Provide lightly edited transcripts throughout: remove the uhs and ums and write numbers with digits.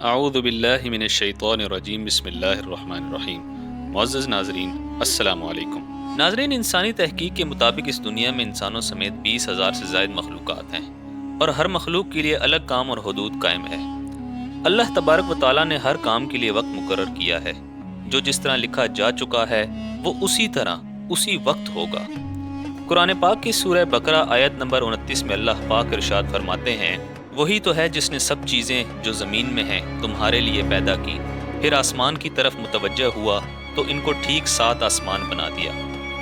اعوذ باللہ من الشیطان الرجیم بسم اللہ الرحمن الرحیم۔ معزز ناظرین، السلام علیکم۔ ناظرین، انسانی تحقیق کے مطابق اس دنیا میں انسانوں سمیت 20,000 سے زائد مخلوقات ہیں اور ہر مخلوق کے لیے الگ کام اور حدود قائم ہے۔ اللہ تبارک و تعالیٰ نے ہر کام کے لیے وقت مقرر کیا ہے۔ جو جس طرح لکھا جا چکا ہے وہ اسی طرح اسی وقت ہوگا۔ قرآن پاک کی سورہ بقرہ آیت نمبر 29 میں اللہ پاک ارشاد فرماتے ہیں، وہی تو ہے جس نے سب چیزیں جو زمین میں ہیں تمہارے لیے پیدا کی، پھر آسمان کی طرف متوجہ ہوا تو ان کو ٹھیک 7 آسمان بنا دیا،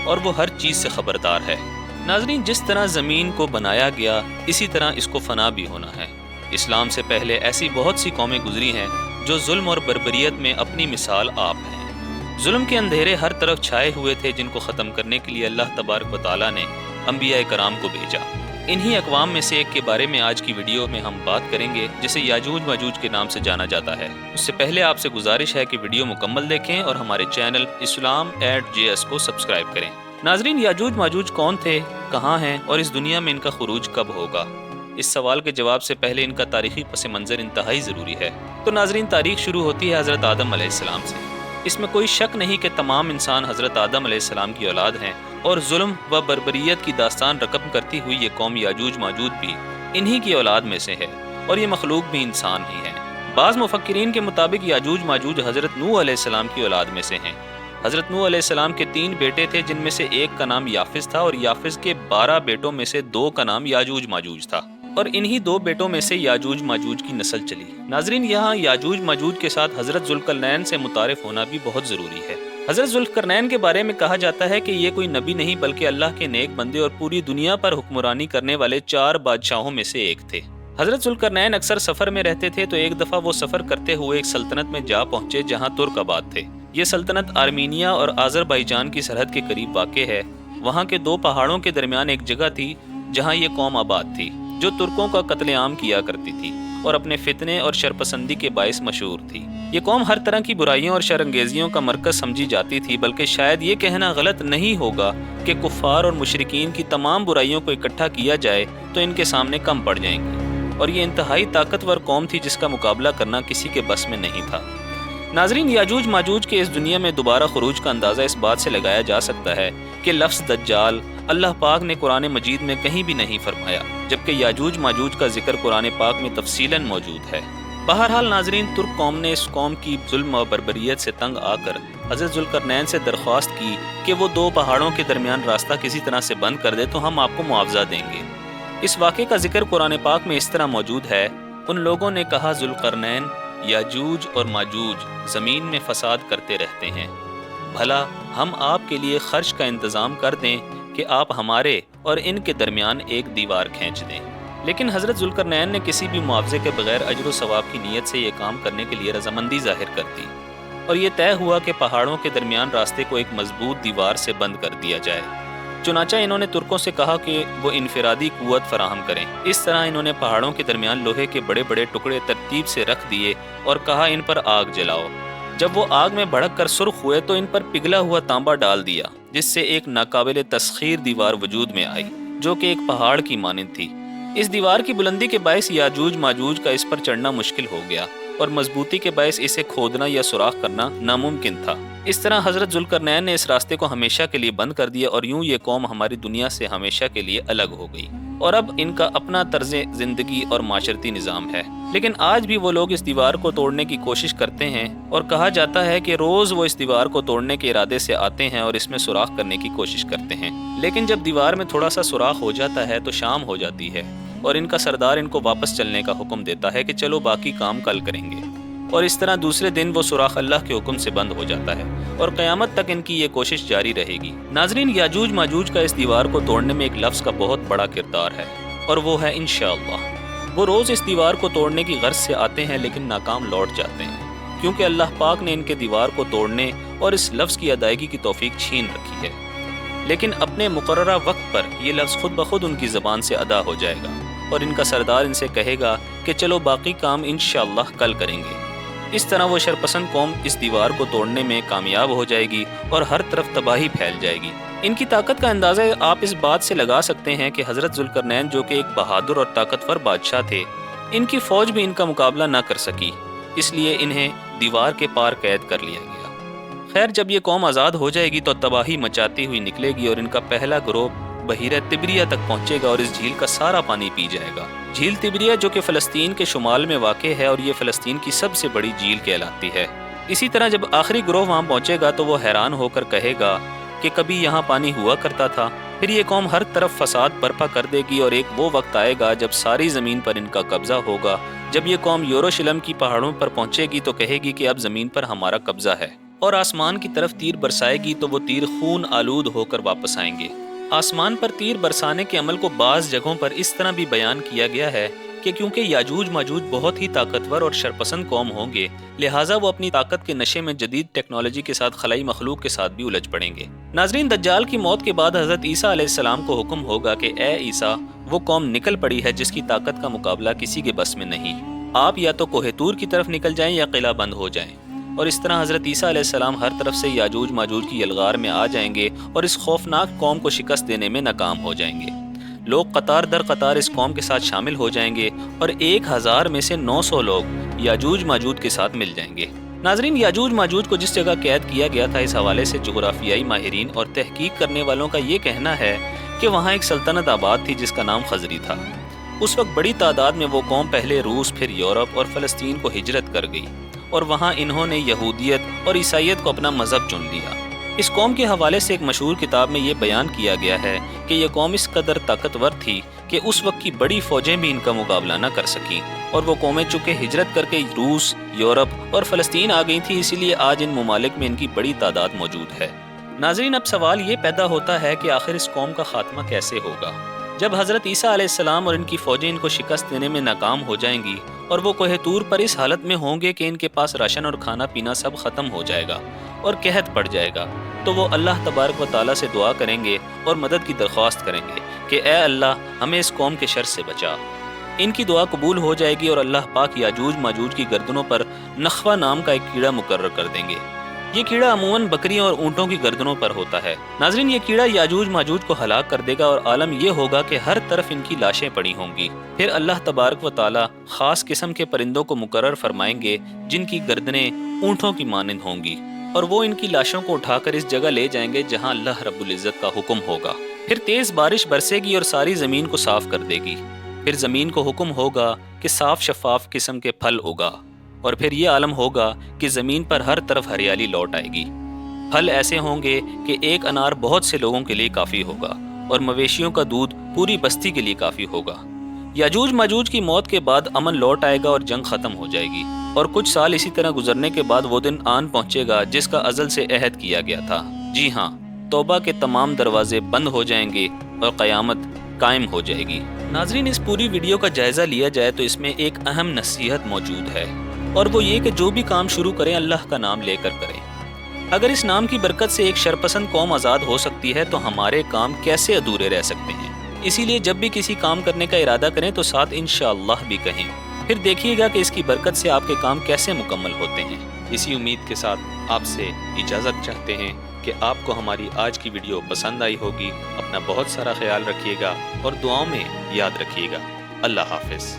اور وہ ہر چیز سے خبردار ہے۔ ناظرین، جس طرح زمین کو بنایا گیا اسی طرح اس کو فنا بھی ہونا ہے۔ اسلام سے پہلے ایسی بہت سی قومیں گزری ہیں جو ظلم اور بربریت میں اپنی مثال آپ ہیں۔ ظلم کے اندھیرے ہر طرف چھائے ہوئے تھے جن کو ختم کرنے کے لیے اللہ تبارک و تعالیٰ نے انبیاء کرام کو بھیجا۔ انہی اقوام میں سے ایک کے بارے میں آج کی ویڈیو میں ہم بات کریں گے جسے یاجوج ماجوج کے نام سے جانا جاتا ہے۔ اس سے پہلے آپ سے گزارش ہے کہ ویڈیو مکمل دیکھیں اور ہمارے چینل Islam@JS کو سبسکرائب کریں۔ ناظرین، یاجوج ماجوج کون تھے، کہاں ہیں اور اس دنیا میں ان کا خروج کب ہوگا؟ اس سوال کے جواب سے پہلے ان کا تاریخی پس منظر انتہائی ضروری ہے۔ تو ناظرین، تاریخ شروع ہوتی ہے حضرت آدم علیہ السلام سے۔ اس میں کوئی شک نہیں کہ تمام انسان حضرت آدم علیہ السلام کی اولاد ہیں، اور ظلم و بربریت کی داستان رقم کرتی ہوئی یہ قوم یاجوج ماجوج بھی انہی کی اولاد میں سے ہے، اور یہ مخلوق بھی انسان ہی ہے۔ بعض مفکرین کے مطابق یاجوج ماجوج حضرت نوح علیہ السلام کی اولاد میں سے ہیں۔ حضرت نوح علیہ السلام کے 3 بیٹے تھے جن میں سے ایک کا نام یافس تھا، اور یافس کے 12 بیٹوں میں سے 2 کا نام یاجوج ماجوج تھا، اور انہی 2 بیٹوں میں سے یاجوج ماجوج کی نسل چلی۔ ناظرین، یہاں یاجوج ماجوج کے ساتھ حضرت ذوالقرنین سے متعارف ہونا بھی بہت ضروری ہے۔ حضرت ذوالقرنین کے بارے میں کہا جاتا ہے کہ یہ کوئی نبی نہیں بلکہ اللہ کے نیک بندے اور پوری دنیا پر حکمرانی کرنے والے 4 بادشاہوں میں سے ایک تھے۔ حضرت ذوالقرنین اکثر سفر میں رہتے تھے، تو ایک دفعہ وہ سفر کرتے ہوئے ایک سلطنت میں جا پہنچے جہاں ترک آباد تھے۔ یہ سلطنت آرمینیا اور آذربائیجان کی سرحد کے قریب واقع ہے۔ وہاں کے 2 پہاڑوں کے درمیان ایک جگہ تھی جہاں یہ قوم آباد تھی، جو ترکوں کا قتل عام کیا کرتی تھی اور اپنے فتنے اور شرپسندی کے باعث مشہور تھی۔ یہ قوم ہر طرح کی برائیوں اور شرانگیزیوں کا مرکز سمجھی جاتی تھی، بلکہ شاید یہ کہنا غلط نہیں ہوگا کہ کفار اور مشرکین کی تمام برائیوں کو اکٹھا کیا جائے تو ان کے سامنے کم پڑ جائیں گی، اور یہ انتہائی طاقتور قوم تھی جس کا مقابلہ کرنا کسی کے بس میں نہیں تھا۔ ناظرین، یاجوج ماجوج کے اس دنیا میں دوبارہ خروج کا اندازہ اس بات سے لگایا جا سکتا ہے کہ لفظ دجال اللہ پاک نے قرآن مجید میں کہیں بھی نہیں فرمایا، جبکہ یاجوج ماجوج کا ذکر قرآن پاک میں تفصیلاً موجود ہے۔ بہرحال ناظرین، ترک قوم نے اس قوم کی ظلم و بربریت سے تنگ آ کر حضرت ذوالقرنین سے درخواست کی کہ وہ 2 پہاڑوں کے درمیان راستہ کسی طرح سے بند کر دے تو ہم آپ کو معاوضہ دیں گے۔ اس واقعے کا ذکر قرآن پاک میں اس طرح موجود ہے، ان لوگوں نے کہا، ذوالقرنین، یاجوج اور ماجوج زمین میں فساد کرتے رہتے ہیں، بھلا ہم آپ کے لیے خرچ کا انتظام کر دیں کہ آپ ہمارے اور ان کے درمیان ایک دیوار کھینچ دیں۔ لیکن حضرت ذوالقرنین نے کسی بھی معاوضے کے بغیر اجر و ثواب کی نیت سے یہ کام کرنے کے لیے رضامندی ظاہر کر دی، اور یہ طے ہوا کہ پہاڑوں کے درمیان راستے کو ایک مضبوط دیوار سے بند کر دیا جائے۔ چنانچہ انہوں نے ترکوں سے کہا کہ وہ انفرادی قوت فراہم کریں۔ اس طرح انہوں نے پہاڑوں کے درمیان لوہے کے بڑے بڑے ٹکڑے ترتیب سے رکھ دیے اور کہا، ان پر آگ جلاؤ۔ جب وہ آگ میں بھڑک کر سرخ ہوئے تو ان پر پگھلا ہوا تانبا ڈال دیا، جس سے ایک ناقابل تسخیر دیوار وجود میں آئی جو کہ ایک پہاڑ کی مانند تھی۔ اس دیوار کی بلندی کے باعث یاجوج ماجوج کا اس پر چڑھنا مشکل ہو گیا، اور مضبوطی کے باعث اسے کھودنا یا سوراخ کرنا ناممکن تھا۔ اس طرح حضرت ذوالقرنین نے اس راستے کو ہمیشہ کے لیے بند کر دیا، اور یوں یہ قوم ہماری دنیا سے ہمیشہ کے لیے الگ ہو گئی، اور اب ان کا اپنا طرز زندگی اور معاشرتی نظام ہے۔ لیکن آج بھی وہ لوگ اس دیوار کو توڑنے کی کوشش کرتے ہیں، اور کہا جاتا ہے کہ روز وہ اس دیوار کو توڑنے کے ارادے سے آتے ہیں اور اس میں سوراخ کرنے کی کوشش کرتے ہیں، لیکن جب دیوار میں تھوڑا سا سوراخ ہو جاتا ہے تو شام ہو جاتی ہے، اور ان کا سردار ان کو واپس چلنے کا حکم دیتا ہے کہ چلو باقی کام کل کریں گے، اور اس طرح دوسرے دن وہ سوراخ اللہ کے حکم سے بند ہو جاتا ہے، اور قیامت تک ان کی یہ کوشش جاری رہے گی۔ ناظرین، یاجوج ماجوج کا اس دیوار کو توڑنے میں ایک لفظ کا بہت بڑا کردار ہے، اور وہ ہے انشاءاللہ۔ وہ روز اس دیوار کو توڑنے کی غرض سے آتے ہیں لیکن ناکام لوٹ جاتے ہیں، کیونکہ اللہ پاک نے ان کے دیوار کو توڑنے اور اس لفظ کی ادائیگی کی توفیق چھین رکھی ہے۔ لیکن اپنے مقررہ وقت پر یہ لفظ خود بخود ان کی زبان سے ادا ہو جائے گا، اور ان کا سردار ان سے کہے گا کہ چلو باقی کام انشاءاللہ کل کریں گے۔ اس طرح وہ شرپسند قوم اس دیوار کو توڑنے میں کامیاب ہو جائے گی اور ہر طرف تباہی پھیل جائے گی۔ ان کی طاقت کا اندازہ آپ اس بات سے لگا سکتے ہیں کہ حضرت ذوالقرنین جو کہ ایک بہادر اور طاقتور بادشاہ تھے، ان کی فوج بھی ان کا مقابلہ نہ کر سکی، اس لیے انہیں دیوار کے پار قید کر لیا گیا۔ خیر، جب یہ قوم آزاد ہو جائے گی تو تباہی مچاتی ہوئی نکلے گی اور ان کا پہلا گروہ بحیرہ تبریہ تک پہنچے گا اور اس جھیل کا سارا پانی پی جائے گا۔ جھیل تبریہ جو کہ فلسطین کے شمال میں واقع ہے اور یہ فلسطین کی سب سے بڑی جھیل کہلاتی ہے۔ اسی طرح جب آخری گروہ وہاں پہنچے گا تو وہ حیران ہو کر کہے گا کہ کبھی یہاں پانی ہوا کرتا تھا۔ پھر یہ قوم ہر طرف فساد برپا کر دے گی اور ایک وہ وقت آئے گا جب ساری زمین پر ان کا قبضہ ہوگا۔ جب یہ قوم یروشلم کی پہاڑوں پر پہنچے گی تو کہے گی کہ اب زمین پر ہمارا قبضہ ہے، اور آسمان کی طرف تیر برسائے گی تو وہ تیر خون آلود ہو کر واپس آئیں گے۔ آسمان پر تیر برسانے کے عمل کو بعض جگہوں پر اس طرح بھی بیان کیا گیا ہے کہ کیونکہ یاجوج ماجوج بہت ہی طاقتور اور شرپسند قوم ہوں گے، لہٰذا وہ اپنی طاقت کے نشے میں جدید ٹیکنالوجی کے ساتھ خلائی مخلوق کے ساتھ بھی الجھ پڑیں گے۔ ناظرین، دجال کی موت کے بعد حضرت عیسیٰ علیہ السلام کو حکم ہوگا کہ اے عیسیٰ، وہ قوم نکل پڑی ہے جس کی طاقت کا مقابلہ کسی کے بس میں نہیں۔ آپ یا تو کوہ طور کی طرف نکل جائیں یا قلعہ بند ہو جائیں۔ اور اس طرح حضرت عیسیٰ علیہ السلام ہر طرف سے یاجوج ماجوج کی یلغار میں آ جائیں گے اور اس خوفناک قوم کو شکست دینے میں ناکام ہو جائیں گے۔ لوگ قطار در قطار اس قوم کے ساتھ شامل ہو جائیں گے اور 1000 میں سے 900 لوگ یاجوج ماجوج کے ساتھ مل جائیں گے۔ ناظرین، یاجوج ماجوج کو جس جگہ قید کیا گیا تھا، اس حوالے سے جغرافیائی ماہرین اور تحقیق کرنے والوں کا یہ کہنا ہے کہ وہاں ایک سلطنت آباد تھی جس کا نام خزری تھا۔ اس وقت بڑی تعداد میں وہ قوم پہلے روس، پھر یورپ اور فلسطین کو ہجرت کر گئی، اور وہاں انہوں نے یہودیت اور عیسائیت کو اپنا مذہب چن لیا۔ اس قوم کے حوالے سے ایک مشہور کتاب میں یہ بیان کیا گیا ہے کہ یہ قوم اس قدر طاقتور تھی کہ اس وقت کی بڑی فوجیں بھی ان کا مقابلہ نہ کر سکیں، اور وہ قومیں چونکہ ہجرت کر کے روس، یورپ اور فلسطین آ گئی تھی، اسی لیے آج ان ممالک میں ان کی بڑی تعداد موجود ہے۔ ناظرین، اب سوال یہ پیدا ہوتا ہے کہ آخر اس قوم کا خاتمہ کیسے ہوگا؟ جب حضرت عیسیٰ علیہ السلام اور ان کی فوجیں ان کو شکست دینے میں ناکام ہو جائیں گی اور وہ کوہ طور پر اس حالت میں ہوں گے کہ ان کے پاس راشن اور کھانا پینا سب ختم ہو جائے گا اور قحط پڑ جائے گا، تو وہ اللہ تبارک و تعالیٰ سے دعا کریں گے اور مدد کی درخواست کریں گے کہ اے اللہ، ہمیں اس قوم کے شر سے بچا۔ ان کی دعا قبول ہو جائے گی اور اللہ پاک یاجوج ماجوج کی گردنوں پر نخوہ نام کا ایک کیڑا مقرر کر دیں گے۔ یہ کیڑا عموماً بکریوں اور اونٹوں کی گردنوں پر ہوتا ہے۔ ناظرین، یہ کیڑا یاجوج ماجوج کو ہلاک کر دے گا اور عالم یہ ہوگا کہ ہر طرف ان کی لاشیں پڑی ہوں گی۔ پھر اللہ تبارک و تعالیٰ خاص قسم کے پرندوں کو مقرر فرمائیں گے جن کی گردنیں اونٹوں کی مانند ہوں گی، اور وہ ان کی لاشوں کو اٹھا کر اس جگہ لے جائیں گے جہاں اللہ رب العزت کا حکم ہوگا۔ پھر تیز بارش برسے گی اور ساری زمین کو صاف کر دے گی۔ پھر زمین کو حکم ہوگا کہ صاف شفاف قسم کے پھل اگا، اور پھر یہ عالم ہوگا کہ زمین پر ہر طرف ہریالی لوٹ آئے گی۔ پھل ایسے ہوں گے کہ ایک انار بہت سے لوگوں کے لیے کافی ہوگا، اور مویشیوں کا دودھ پوری بستی کے لیے کافی ہوگا۔ یاجوج ماجوج کی موت کے بعد امن لوٹ آئے گا اور جنگ ختم ہو جائے گی، اور کچھ سال اسی طرح گزرنے کے بعد وہ دن آن پہنچے گا جس کا ازل سے عہد کیا گیا تھا۔ جی ہاں، توبہ کے تمام دروازے بند ہو جائیں گے اور قیامت قائم ہو جائے گی۔ ناظرین، اس پوری ویڈیو کا جائزہ لیا جائے تو اس میں ایک اہم نصیحت موجود ہے، اور وہ یہ کہ جو بھی کام شروع کریں اللہ کا نام لے کر کریں۔ اگر اس نام کی برکت سے ایک شرپسند قوم آزاد ہو سکتی ہے تو ہمارے کام کیسے ادھورے رہ سکتے ہیں؟ اسی لیے جب بھی کسی کام کرنے کا ارادہ کریں تو ساتھ انشاءاللہ بھی کہیں، پھر دیکھیے گا کہ اس کی برکت سے آپ کے کام کیسے مکمل ہوتے ہیں۔ اسی امید کے ساتھ آپ سے اجازت چاہتے ہیں کہ آپ کو ہماری آج کی ویڈیو پسند آئی ہوگی۔ اپنا بہت سارا خیال رکھیے گا اور دعاؤں میں یاد رکھیے گا۔ اللہ حافظ۔